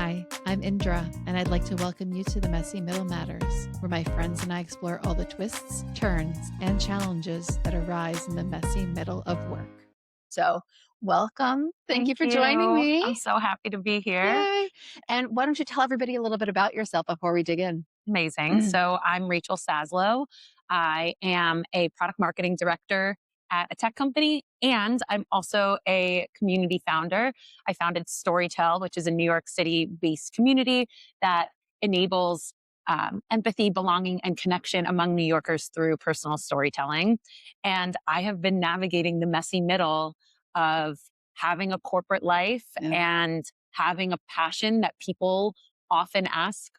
Hi, I'm Indra, and I'd like to welcome you to the Messy Middle Matters, where my friends and I explore all the twists, turns, and challenges that arise in the messy middle of work. So, welcome. Thank you for joining me. I'm so happy to be here. Yay. And why don't you tell everybody a little bit about yourself before we dig in? Amazing. So I'm Rachel Saslaw. I am a product marketing director at a tech company, and I'm also a community founder. I founded StoryTell, which is a New York City based community that enables empathy, belonging, and connection among New Yorkers through personal storytelling. And I have been navigating the messy middle of having a corporate life Yeah. and having a passion that people often ask,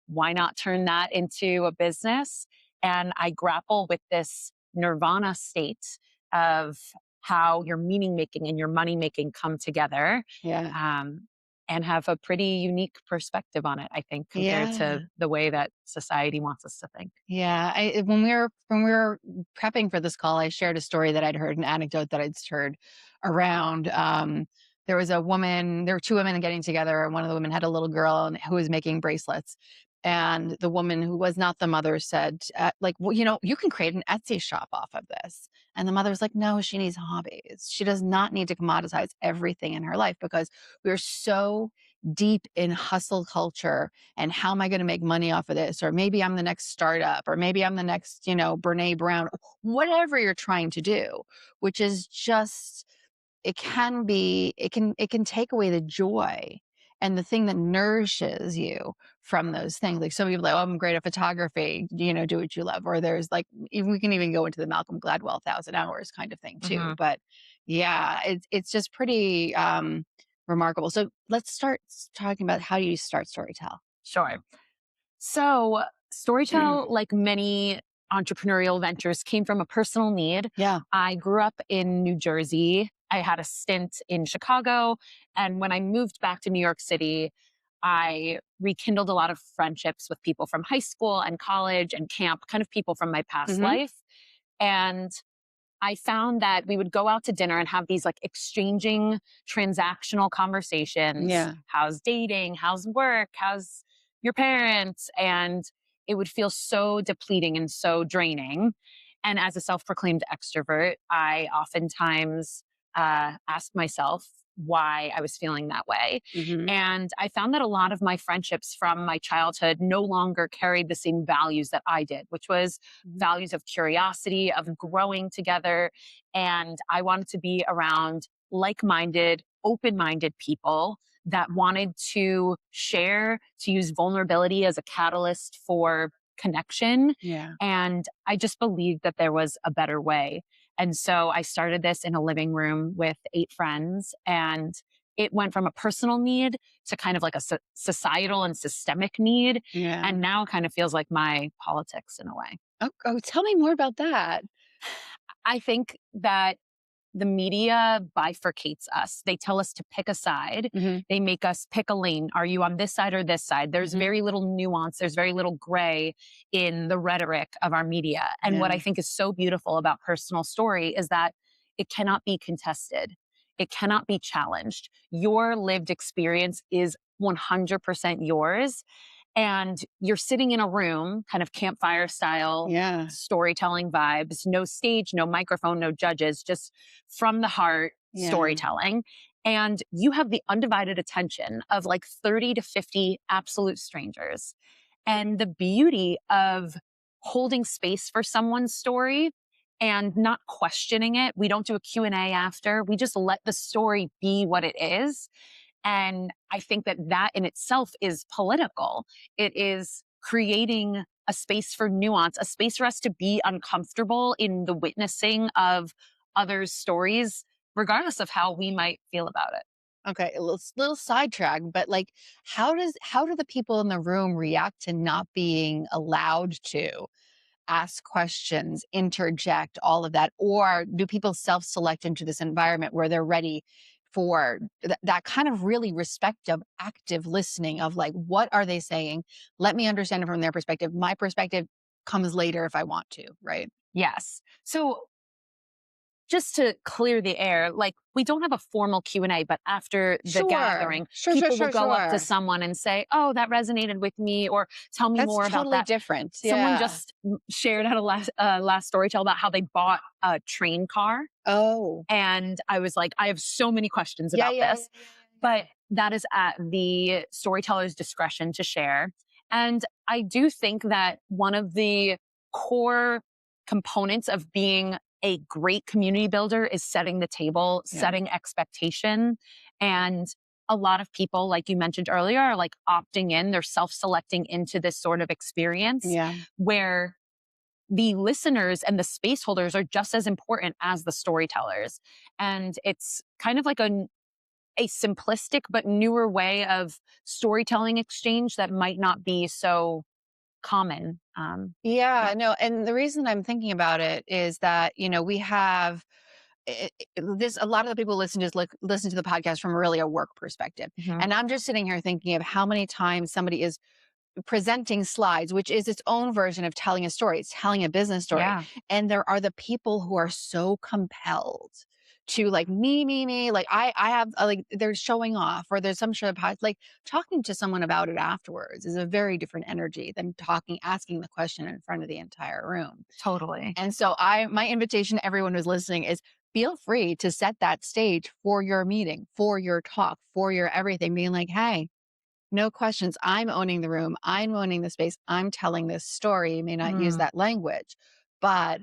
why not turn that into a business? And I grapple with this nirvana state of how your meaning making and your money making come together, Yeah. um, and have a pretty unique perspective on it, I think, compared Yeah. to the way that society wants us to think. Yeah, when we were prepping for this call, I shared a story that I'd heard, an anecdote that I'd heard around. There was a woman. There were two women getting together, and one of the women had a little girl who was making bracelets. And the woman who was not the mother said, like, well, you can create an Etsy shop off of this. And the mother was like, no, she needs hobbies. She does not need to commoditize everything in her life because we're so deep in hustle culture and how am I going to make money off of this? Or maybe I'm the next startup, or maybe I'm the next, Brene Brown, whatever you're trying to do, which is just, it can take away the joy and the thing that nourishes you from those things. Like some people are like, oh, I'm great at photography, do what you love. Or there's like, we can even go into the Malcolm Gladwell 1,000 hours kind of thing too. Mhm. But yeah, it's just pretty, remarkable. So let's start talking about how do you start Storytell? Sure. So, Storytell, like many entrepreneurial ventures, came from a personal need. Yeah. I grew up in New Jersey. I had a stint in Chicago. And when I moved back to New York City, I rekindled a lot of friendships with people from high school and college and camp, kind of people from my past Hmm. life. And I found that we would go out to dinner and have these like exchanging transactional conversations. Yeah. How's dating? How's work? How's your parents? And it would feel so depleting and so draining. And as a self proclaimed extrovert, I oftentimes asked myself why I was feeling that way. Hmm. And I found that a lot of my friendships from my childhood no longer carried the same values that I did, which was values of curiosity, of growing together. And I wanted to be around like minded, open minded people that wanted to share, to use vulnerability as a catalyst for connection. Yeah. And I just believed that there was a better way. And so I started this in a living room with 8 friends, and it went from a personal need to kind of like a societal and systemic need. Yeah. And now it kind of feels like my politics in a way. Oh, tell me more about that. I think that the media bifurcates us. They tell us to pick a side. Hmm. They make us pick a lane. Are you on this side or this side? There's Hmm. very little nuance. There's very little gray in the rhetoric of our media. And what Yeah. I think is so beautiful about personal story is that it cannot be contested. It cannot be challenged. Your lived experience is 100% yours. And you're sitting in a room, kind of campfire style Yeah. storytelling vibes, no stage, no microphone, no judges, just from the heart Yeah. storytelling. And you have the undivided attention of like 30 to 50 absolute strangers. And the beauty of holding space for someone's story and not questioning it. We don't do a Q&A after. We just let the story be what it is. And I think that that in itself is political. It is creating a space for nuance, a space for us to be uncomfortable in the witnessing of others' stories, regardless of how we might feel about it. Okay, a little sidetrack, but like, how do the people in the room react to not being allowed to ask questions, interject, all of that, or do people self-select into this environment where they're ready for that kind of really respective, active listening of like, what are they saying? Let me understand it from their perspective. My perspective comes later if I want to, right? Yes. So just to clear the air, like we don't have a formal Q&A, but after the Sure. gathering, Sure, sure, people will sure, go up to sure. someone and say, "Oh, that resonated with me," or "Tell me That's more about totally that." different. Someone Yeah. just shared at a last StoryTell about how they bought a train car, Oh. and I was like, I have so many questions Yeah, about yeah, yeah, this, yeah, yeah, but that is at the storyteller's discretion to share. And I do think that one of the core components of being a great community builder is setting the table, yeah. setting expectation. And a lot of people, like you mentioned earlier, are like opting in, they're self selecting into this sort of experience Yeah. where the listeners and the space holders are just as important as the storytellers. And it's kind of like a simplistic but newer way of storytelling exchange that might not be so common. Yeah, Yeah, no, and the reason I'm thinking about it is that, we have this a lot of the people listen to the podcast from really a work perspective. mhm, And I'm just sitting here thinking of how many times somebody is presenting slides, which is its own version of telling a story. It's telling a business story. yeah, And there are the people who are so compelled to like me, like I have like they're showing off or there's some sort of like talking to someone about it afterwards is a very different energy than asking the question in front of the entire room. totally. And so my invitation to everyone who's listening is feel free to set that stage for your meeting, for your talk, for your everything, being like, hey, no questions. I'm owning the room. I'm owning the space. I'm telling this story. You may not use Mm, that language, but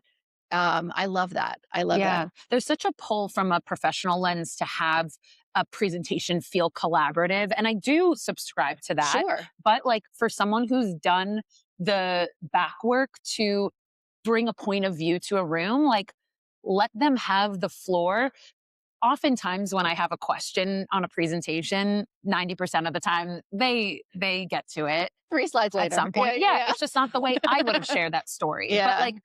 I love that. I love that. yeah. There's such a pull from a professional lens to have a presentation feel collaborative. And I do subscribe to that. Sure. But like for someone who's done the back work to bring a point of view to a room, like let them have the floor. Oftentimes when I have a question on a presentation, 90% of the time they get to it 3 slides at later. some Yeah, point. Yeah, yeah, it's just not the way I would have shared that story. But yeah. like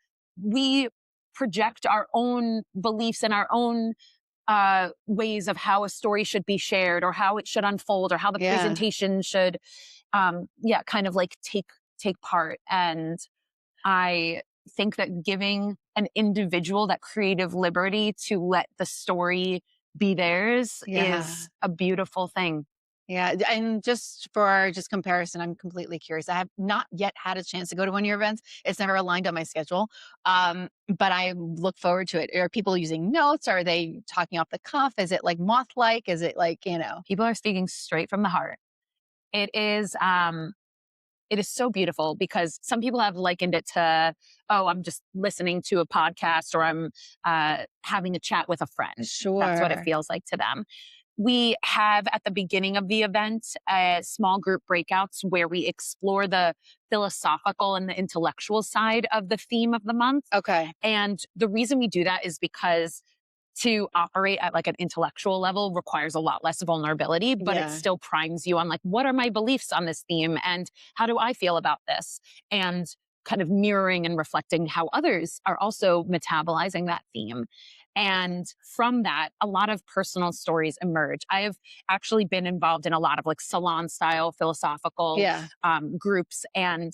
we project our own beliefs and our own ways of how a story should be shared or how it should unfold or how the Yeah. presentation should yeah, kind of like take part. And I think that giving an individual that creative liberty to let the story be theirs Yeah. is a beautiful thing. Yeah. And just for just comparison, I'm completely curious. I have not yet had a chance to go to one of your events. It's never aligned on my schedule. But I look forward to it. Are people using notes? Are they talking off the cuff? Is it like moth like? Is it like? People are speaking straight from the heart. It is it is so beautiful because some people have likened it to, oh, I'm just listening to a podcast or I'm having a chat with a friend. That's what it Sure. feels like to them. We have at the beginning of the event small group breakouts where we explore the philosophical and the intellectual side of the theme of the month. Okay. And the reason we do that is because to operate at like an intellectual level requires a lot less vulnerability, but it Yeah. still primes you on like, what are my beliefs on this theme? And how do I feel about this? And kind of mirroring and reflecting how others are also metabolizing that theme. And from that, a lot of personal stories emerge. I have actually been involved in a lot of like salon style philosophical Yeah. groups. And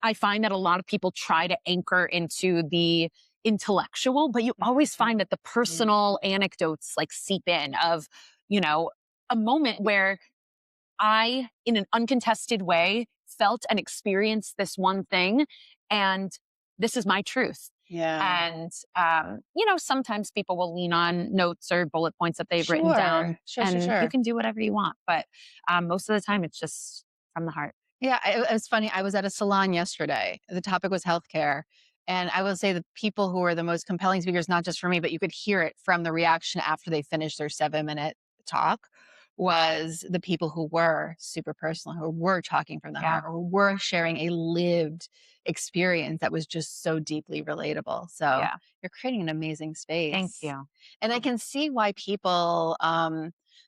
I find that a lot of people try to anchor into the intellectual, but you always find that the Mhm. personal anecdotes like seep in of, you know, a moment where I, in an uncontested way, felt and experienced this one thing. And this is my truth. Yeah. And, sometimes people will lean on notes or bullet points that they've written down, Sure. Sure, sure, and you sure. can do whatever you want. But most of the time, it's just from the heart. Yeah, it's funny. I was at a salon yesterday. The topic was healthcare. And I will say the people who were the most compelling speakers, not just for me, but you could hear it from the reaction after they finished their 7-minute talk, was the people who were super personal, who were talking from the Yeah. heart, or were sharing a lived experience that was just so deeply relatable. So Yeah. you're creating an amazing Thank space. you. And I can see why people,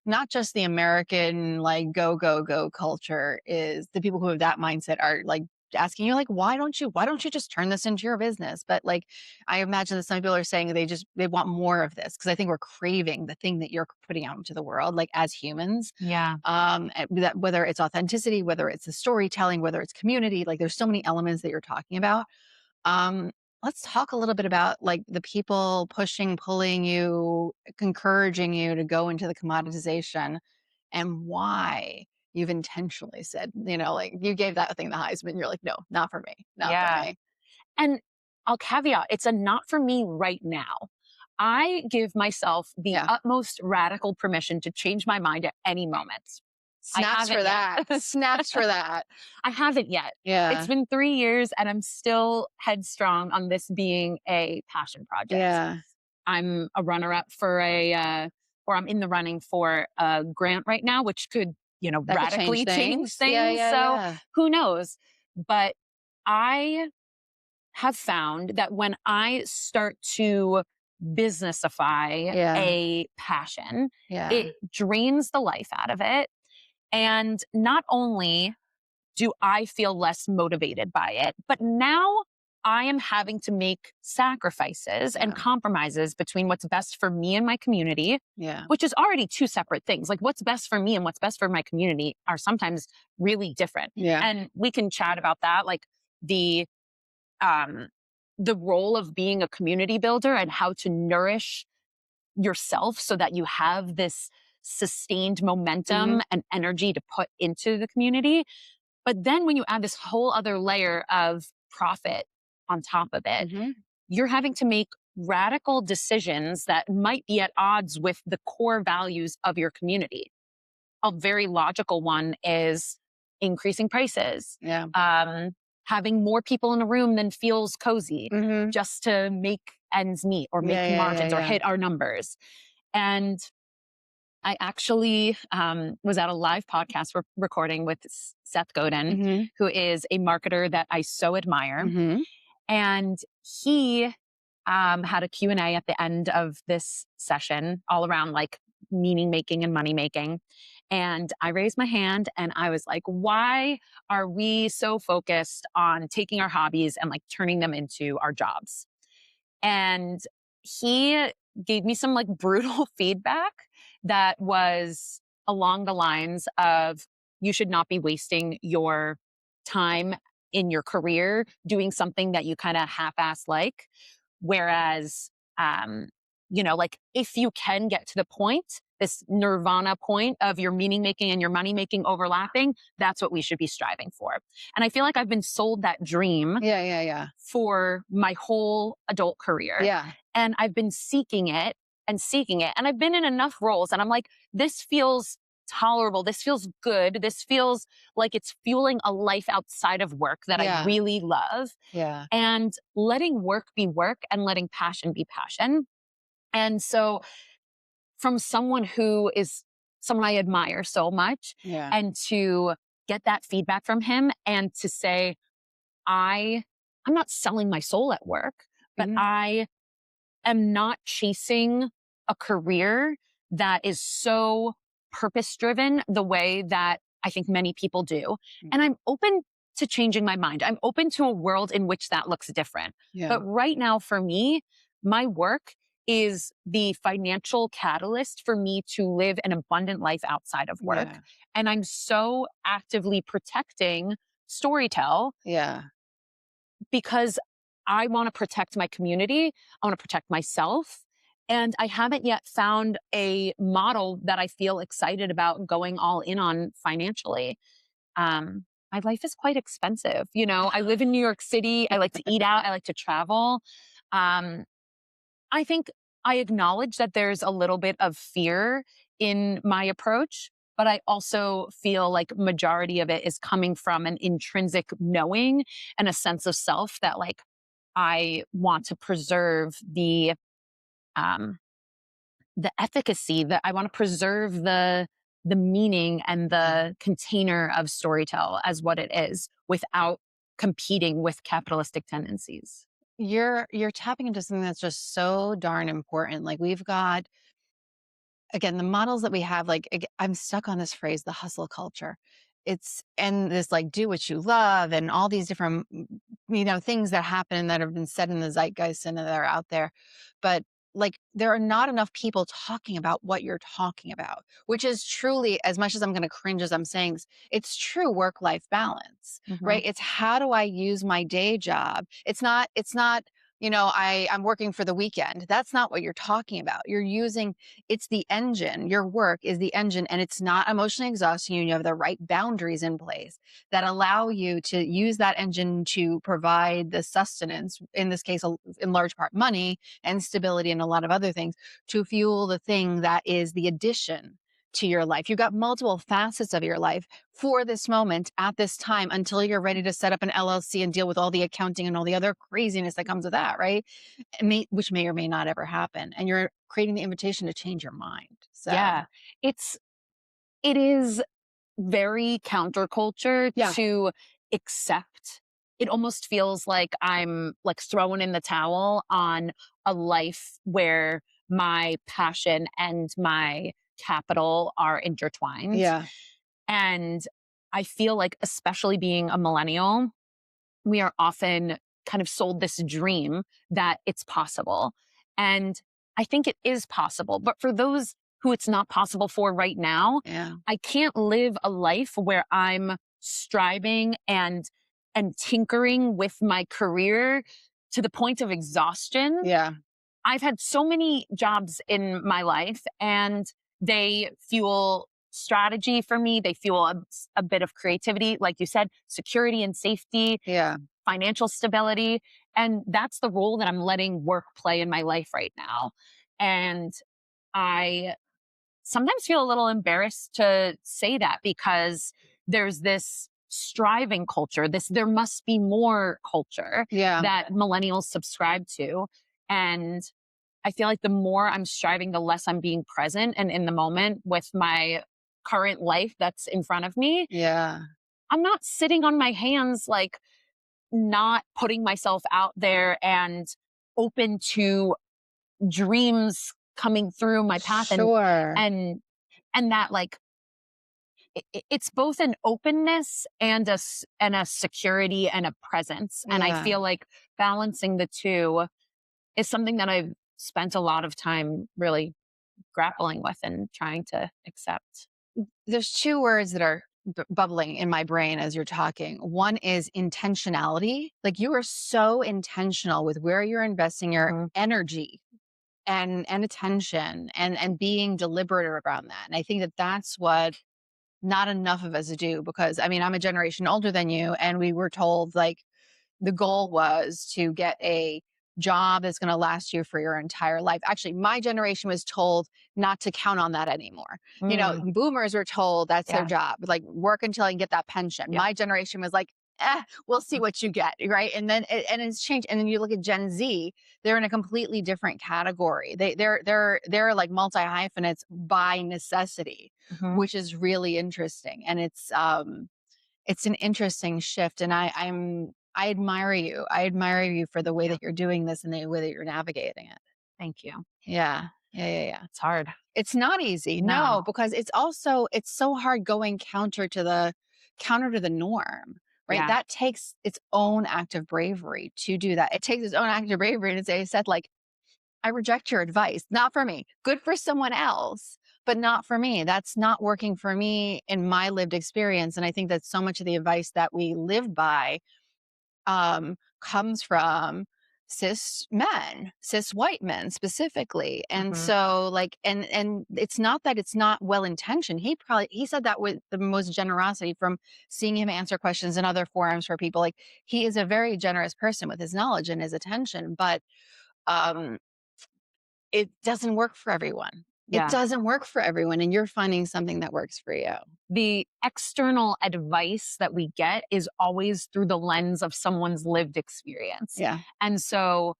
not just the American like go go go culture is the people who have that mindset are like asking you like why don't you just turn this into your business, but like I imagine that some people are saying they want more of this because I think we're craving the thing that you're putting out into the world like as humans, Yeah. that whether it's authenticity, whether it's the storytelling, whether it's community, like there's so many elements that you're talking about. um let's talk a little bit about like the people pushing, pulling you, encouraging you to go into the commoditization and why you've intentionally said, like you gave that thing the Heisman. You're like, no, not for me, not for Yeah. me. And I'll caveat, it's a not for me right now. I give myself the Yeah. utmost radical permission to change my mind at any moment. I Snaps for haven't that. yet. Snaps for that. I haven't yet. It's Yeah. been 3 years and I'm still headstrong on this being a passion project. Yeah. I'm a runner up for or I'm in the running for a grant right now, which could, That could change radically change things. Yeah. things. Yeah. So Yeah. who knows? But I have found that when I start to businessify Yeah. a passion, it Yeah. drains the life out of it. And not only do I feel less motivated by it, but now I am having to make sacrifices and Yeah. compromises between what's best for me and my community, Yeah. which is already two separate things. Like what's best for me and what's best for my community are sometimes really different. Yeah. And we can chat about that, like the um, the role of being a community builder and how to nourish yourself so that you have this sustained Hmm. momentum and energy to put into the community. But then when you add this whole other layer of profit on top of it, Hmm. you're having to make radical decisions that might be at odds with the core values of your community. A very logical one is increasing prices, Yeah. um, having more people in a room than feels cozy Hmm. just to make ends meet or make Yeah. Yeah. Yeah. margins or Yeah. hit our numbers. And I actually was at a live podcast recording with Seth Godin, Hmm. who is a marketer that I so admire. Hmm. And he had a Q&A at the end of this session all around like meaning making and money making. And I raised my hand and I was like, why are we so focused on taking our hobbies and like turning them into our jobs? And he gave me some like brutal feedback that was along the lines of you should not be wasting your time in your career doing something that you kind of half-ass like. Whereas, like if you can get to the point, this nirvana point of your meaning making and your money making overlapping, that's what we should be striving for. And I feel like I've been sold that dream Yeah. Yeah. Yeah. for my whole adult career. Yeah. And I've been seeking it and seeking it. And I've been in enough roles and I'm like, this feels tolerable. This feels good. This feels like it's fueling a life outside of work that I Yeah. really love. Yeah. And letting work be work and letting passion be passion. And so, from someone who is someone I admire so much, Yeah. and to get that feedback from him and to say, I I'm not selling my soul at work, but Mhm. I am not chasing a career that is so purpose driven the way that I think many people do. Mm. And I'm open to changing my mind. I'm open to a world in which that looks different. Yeah. But right now, for me, my work is the financial catalyst for me to live an abundant life outside of work. Yeah. And I'm so actively protecting StoryTell Yeah. because I want to protect my community. I want to protect myself. And I haven't yet found a model that I feel excited about going all in on financially. My life is quite expensive. I live in New York City. I like to eat out. I like to travel. Um, I think I acknowledge that there's a little bit of fear in my approach, but I also feel like majority of it is coming from an intrinsic knowing and a sense of self that like I want to preserve um the efficacy, that I want to preserve the meaning and the container of Storytell as what it is without competing with capitalistic tendencies. You're tapping into something that's just so darn important. Like we've got again, the models that we have, like, I'm stuck on this phrase, the hustle culture. It's and this like do what you love and all these different, things that happen that have been said in the zeitgeist and that are out there. But like, there are not enough people talking about what you're talking about, which is truly, as much as I'm going to cringe as I'm saying this, it's true work life balance, Mhm. right? It's how do I use my day job? It's not, I'm working for the weekend. That's not what you're talking about. You're using, it's the engine. Your work is the engine, and it's not emotionally exhausting you. And you have the right boundaries in place that allow you to use that engine to provide the sustenance, in this case, in large part, money and stability and a lot of other things to fuel the thing that is the addition to your life. You've got multiple facets of your life for this moment at this time until you're ready to set up an LLC and deal with all the accounting and all the other craziness that comes with that, right? Which may or may not ever happen. And you're creating the invitation to change your mind. So, Yeah. It is very counterculture yeah, to accept. It almost feels like I'm like throwing in the towel on a life where my passion and my capital are intertwined. yeah, And I feel like, especially being a millennial, we are often kind of sold this dream that it's possible. And I think it is possible. But for those who it's not possible for right now, yeah, I can't live a life where I'm striving and tinkering with my career to the point of exhaustion. yeah, I've had so many jobs in my life, and they fuel strategy for me. They fuel a bit of creativity, like you said, security and safety, yeah. financial stability. And that's the role that I'm letting work play in my life right now. And I sometimes feel a little embarrassed to say that, because there's this striving culture, this there must be more culture Yeah. that millennials subscribe to. And I feel like the more I'm striving, the less I'm being present and in the moment with my current life that's in front of me. Yeah. I'm not sitting on my hands, like not putting myself out there and open to dreams coming through my path. Sure. And and that, like, it's both an openness and and a security and a presence. And I Yeah. feel like balancing the two is something that I've spent a lot of time really grappling with and trying to accept. There's two words that are bubbling in my brain as you're talking. One is intentionality. Like, you are so intentional with where you're investing your Mhm. energy and attention, and being deliberate around that. And I think that that's what not enough of us do, because I mean, I'm a generation older than you, and we were told, like, the goal was to get a job that's going to last you for your entire life. Actually, my generation was told not to count on that anymore. Mm, Boomers were told that's their yeah, job, like, work until I can get that pension. yeah. My generation was like, we'll see what you get, right? And then and it's changed. And then you look at Gen Z; they're in a completely different category. They're like multi hyphenates by necessity, Mhm. which is really interesting. And it's an interesting shift, and I admire you. I admire you for the way Yeah. that you're doing this and the way that you're navigating it. Thank you. Yeah. Yeah, yeah, yeah. It's hard. It's not easy. No. No, because it's so hard going counter to the norm, right? Yeah. That takes its own act of bravery to do that. It takes its own act of bravery to say, said, like, I reject your advice. Not for me. Good for someone else, but not for me. That's not working for me in my lived experience. And I think that so much of the advice that we live by comes from cis white men specifically. And Mhm. so, like, and it's not that it's not well intentioned. He said that with the most generosity, from seeing him answer questions in other forums for people. Like, he is a very generous person with his knowledge and his attention, but um it doesn't work for everyone. It Yeah. doesn't work for everyone, and you're finding something that works for you. The external advice that we get is always through the lens of someone's lived experience. Yeah. And so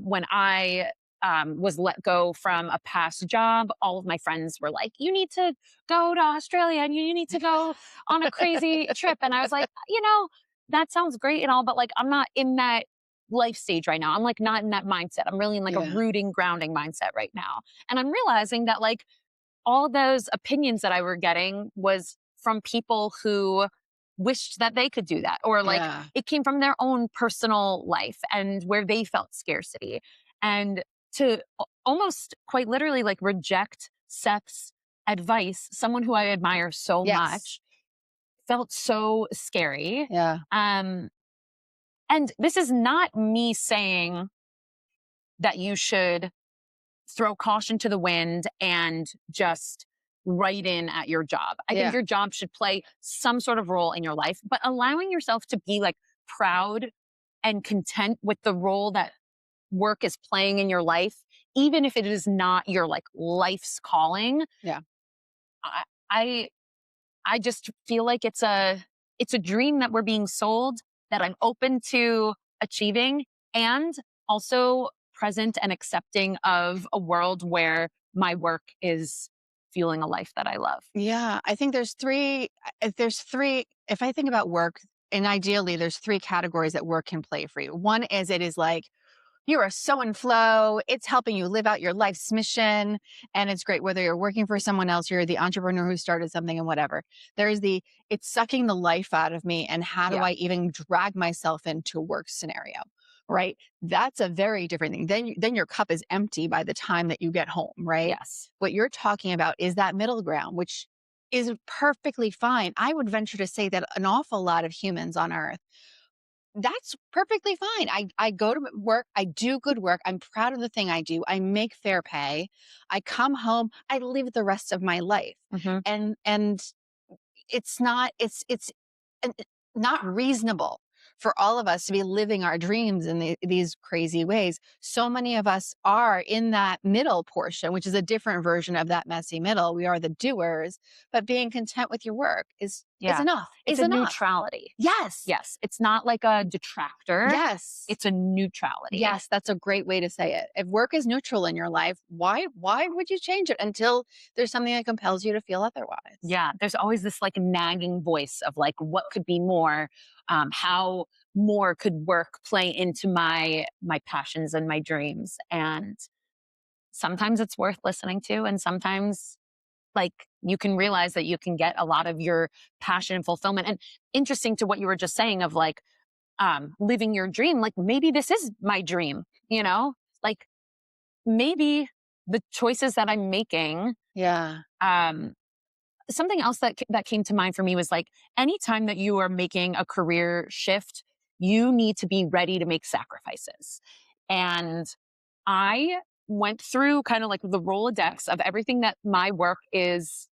when I was let go from a past job, all of my friends were like, you need to go to Australia and you need to go on a crazy trip. And I was like, that sounds great and all, but like, I'm not in that life stage right now. I'm like not in that mindset. I'm really in like a Yeah. rooting, grounding mindset right now. And I'm realizing that, like, all those opinions that I were getting was from people who wished that they could do that, or like Yeah. it came from their own personal life and where they felt scarcity. And to almost quite literally like reject Seth's advice, someone who I admire so Yes. much, felt so scary. Yeah. Um And this is not me saying that you should throw caution to the wind and just write in at your job. I think Yeah. your job should play some sort of role in your life, but allowing yourself to be like proud and content with the role that work is playing in your life, even if it is not your like life's calling. Yeah. I I, I just feel like it's a dream that we're being sold that I'm open to achieving, and also present and accepting of a world where my work is fueling a life that I love. Yeah, I think there's 3 if I think about work, and ideally there's 3 categories that work can play for you. One is it is like you are so in flow. It's helping you live out your life's mission. And it's great whether you're working for someone else, you're the entrepreneur who started something and whatever. There's it's sucking the life out of me. And how do Yeah. I even drag myself into a work scenario? Right. That's a very different thing. Then your cup is empty by the time that you get home. Right. Yes. What you're talking about is that middle ground, which is perfectly fine. I would venture to say that an awful lot of humans on earth, that's perfectly fine. I go to work, I do good work, I'm proud of the thing I do, I make fair pay, I come home, I live the rest of my life. Hmm. And it's uh, not reasonable for all of us to be living our dreams in these crazy ways. So many of us are in that middle portion, which is a different version of that messy middle. We are the doers, but being content with your work is Yeah. enough. It's Is a enough. neutrality. Yes. Yes. It's not like a detractor, Yes. it's a neutrality. Yes, that's a great way to say it. If work is neutral in your life, why would you change it until there's something that compels you to feel otherwise? Yeah, there's always this like nagging voice of like, what could be more? How more could work play into my passions and my dreams? And sometimes it's worth listening to, and sometimes like you can realize that you can get a lot of your passion and fulfillment. And interesting to what you were just saying of like living your dream. Like maybe this is my dream. Like maybe the choices that I'm making Yeah. um, something else that came to mind for me was like anytime that you are making a career shift, you need to be ready to make sacrifices. And I went through kind of like the Rolodex of everything that my work is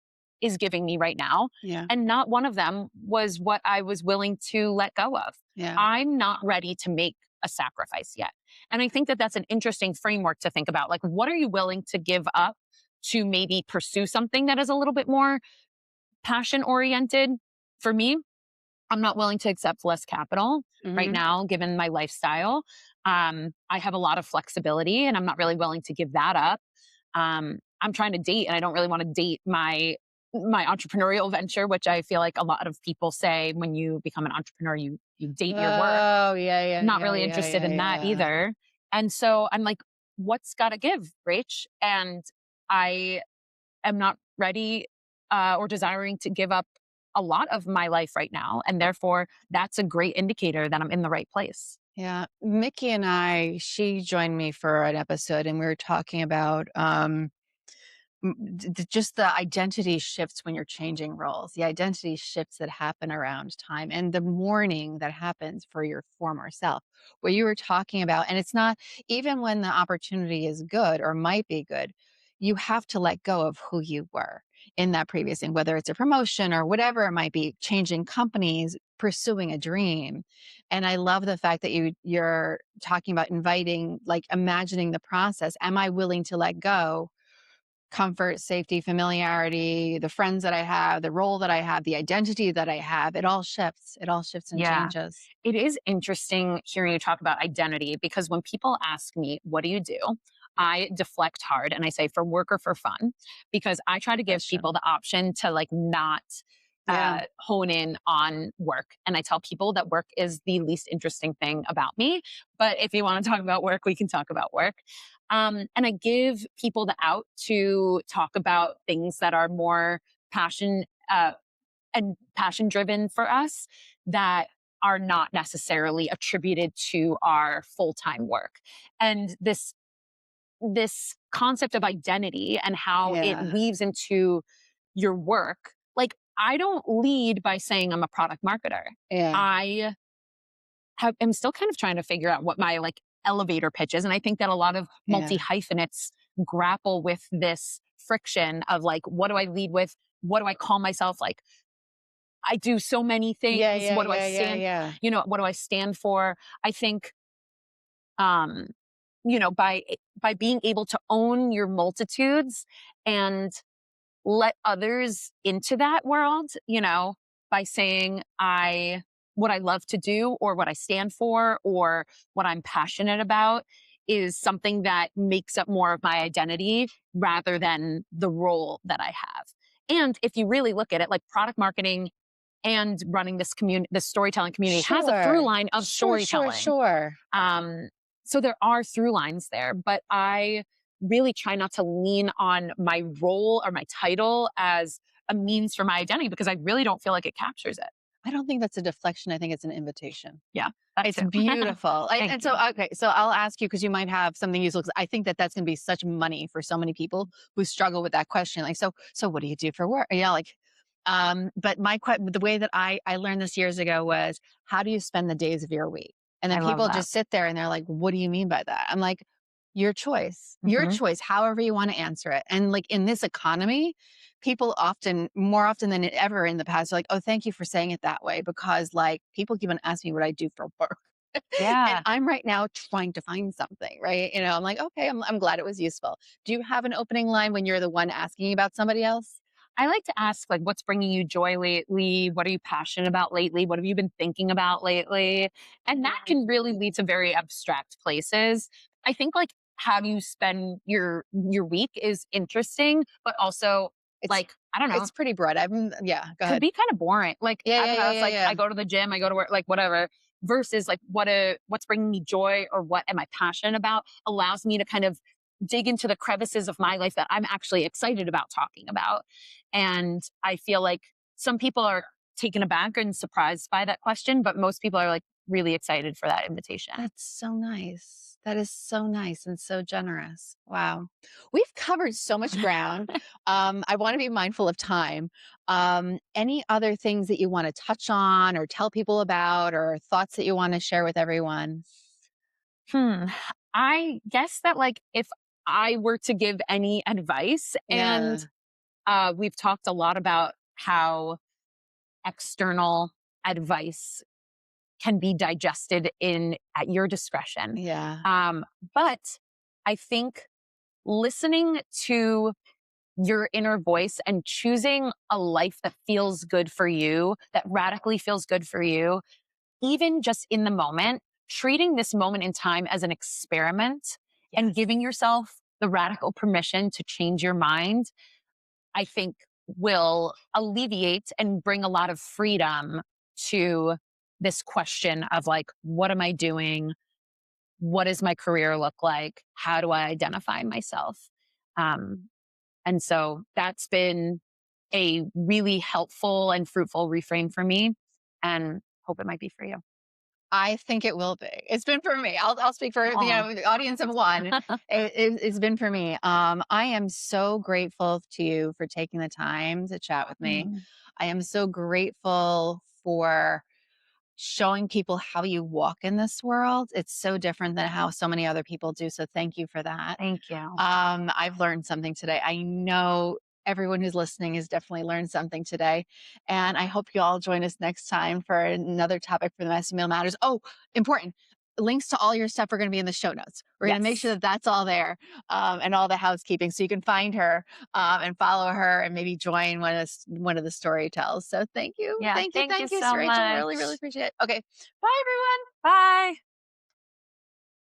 giving me right now, Yeah. and not one of them was what I was willing to let go of. Yeah. I'm not ready to make a sacrifice yet. And I think that that's an interesting framework to think about. Like, what are you willing to give up to maybe pursue something that is a little bit more passion oriented? For me, I'm not willing to accept less capital right Mhm. now, given my lifestyle. I have a lot of flexibility and I'm not really willing to give that up. I'm trying to date and I don't really want to date my entrepreneurial venture, which I feel like a lot of people say when you become an entrepreneur, you date your work. Oh, yeah, yeah, Not yeah, really yeah, interested yeah, in that yeah. either. And so I'm like, what's got to give, Rach? And I am not ready or desiring to give up a lot of my life right now. And therefore, that's a great indicator that I'm in the right place. Yeah. Mickey and she joined me for an episode and we were talking about just the identity shifts when you're changing roles, the identity shifts that happen around time, and the mourning that happens for your former self. What you were talking about, and it's not even when the opportunity is good or might be good, you have to let go of who you were in that previous thing, whether it's a promotion or whatever it might be, changing companies, pursuing a dream. And I love the fact that you're talking about inviting, like imagining the process. Am I willing to let go? Comfort, safety, familiarity, the friends that I have, the role that I have, the identity that I have, it all shifts. It all shifts and Yeah. changes. It is interesting hearing you talk about identity because when people ask me, what do you do? I deflect hard and I say for work or for fun because I try to give people Question. the option to like not Yeah. hone in on work. And I tell people that work is the least interesting thing about me. But if you want to talk about work, we can talk about work. And I give people the out to talk about things that are more passion and passion driven for us that are not necessarily attributed to our full-time work. And this concept of identity and how it Yeah. weaves into your work, like I don't lead by saying I'm a product marketer. Yeah. I am still kind of trying to figure out what my like elevator pitch is. And I think that a lot of multi Yeah. hyphenates grapple with this friction of like, what do I lead with? What do I call myself? Like, I do so many Yeah, things. yeah, What do I yeah, yeah, stand, yeah. what do I stand for? I think, um, by being able to own your multitudes and let others into that world, by saying what I love to do or what I stand for or what I'm passionate about is something that makes up more of my identity rather than the role that I have. And if you really look at it, like product marketing and running this storytelling community has a through Sure. line of Sure, sure, storytelling. sure. Um, so there are through lines there, but I really try not to lean on my role or my title as a means for my identity because I really don't feel like it captures it. I don't think that's a deflection. I think it's an invitation. Yeah, that It's too. beautiful. Thank And you. so, okay, so I'll ask you because you might have something useful. 'Cause I think that that's going to be such money for so many people who struggle with that question. Like, so what do you do for work? Like, but the way that I learned this years ago was, how do you spend the days of your week? And then I love people that. just sit there and they're like, what do you mean by that? I'm like, your Hmm. choice, however you want to answer it. And like in this economy, people often, more often than ever in the past, are like, oh, thank you for saying it that way, because like people keep on asking me what I do for work. And Yeah. I'm right now trying to find something, right? I'm like, okay, I'm glad it was useful. Do you have an opening line when you're the one asking about somebody else? I like to ask, like, what's bringing you joy lately? What are you passionate about lately? What have you been thinking about lately? And that can really lead to very abstract places. I think, like, how you spend your week is interesting, but also, It's like, I don't know, it's pretty broad. Yeah, go could ahead. be kind of boring. Like, Yeah, I yeah, don't know, yeah, it's yeah, like yeah. I go to the gym, I go to work, like whatever, versus like what's bringing me joy or what am I passionate about allows me to kind of dig into the crevices of my life that I'm actually excited about talking about. And I feel like some people are taken aback and surprised by that question, but most people are like really excited for that invitation. That's so nice. That is so nice and so generous. Wow. We've covered so much ground. I want to be mindful of time. Any other things that you want to touch on or tell people about, or thoughts that you want to share with everyone? Hmm. I guess that like if I were to give any advice, and Yeah. we've talked a lot about how external advice can be digested in at your discretion. Yeah. Um, but I think listening to your inner voice and choosing a life that feels good for you, that radically feels good for you, even just in the moment, treating this moment in time as an experiment and Yes. giving yourself the radical permission to change your mind, I think will alleviate and bring a lot of freedom to this question of like, what am I doing? What does my career look like? How do I identify myself? Um, and so that's been a really helpful and fruitful reframe for me, and hope it might be for you. I think it will be. It's been for me. I'll speak for Aw. the audience of one. It's been for me. I am so grateful to you for taking the time to chat with me. Mm, I am so grateful for showing people how you walk in this world. It's so different than how so many other people do. So thank you for that. thank you. I've learned something today. I know everyone who's listening has definitely learned something today. And I hope you all join us next time for another topic for the Messy Meal Matters. Oh, important. Links to all your stuff are going to be in the show notes. We're going to make sure Yes. that that's all there, and all the housekeeping, so you can find her, and follow her, and maybe join one of the story tells. So Yeah. Thank you thank you, so Rachel. Really, really much. appreciate it. Okay, bye everyone. Bye.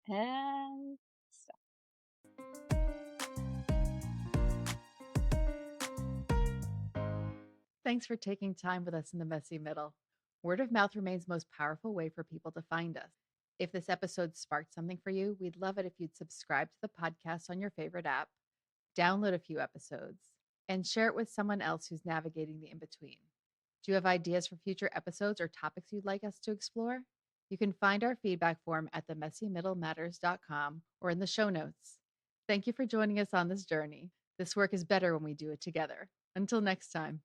And Thanks for taking time with us in the messy middle. Word of mouth remains the most powerful way for people to find us. If this episode sparked something for you, we'd love it if you'd subscribe to the podcast on your favorite app, download a few episodes, and share it with someone else who's navigating the in between. Do you have ideas for future episodes or topics you'd like us to explore? You can find our feedback form at themessymiddlematters.com or in the show notes. Thank you for joining us on this journey. This work is better when we do it together. Until next time.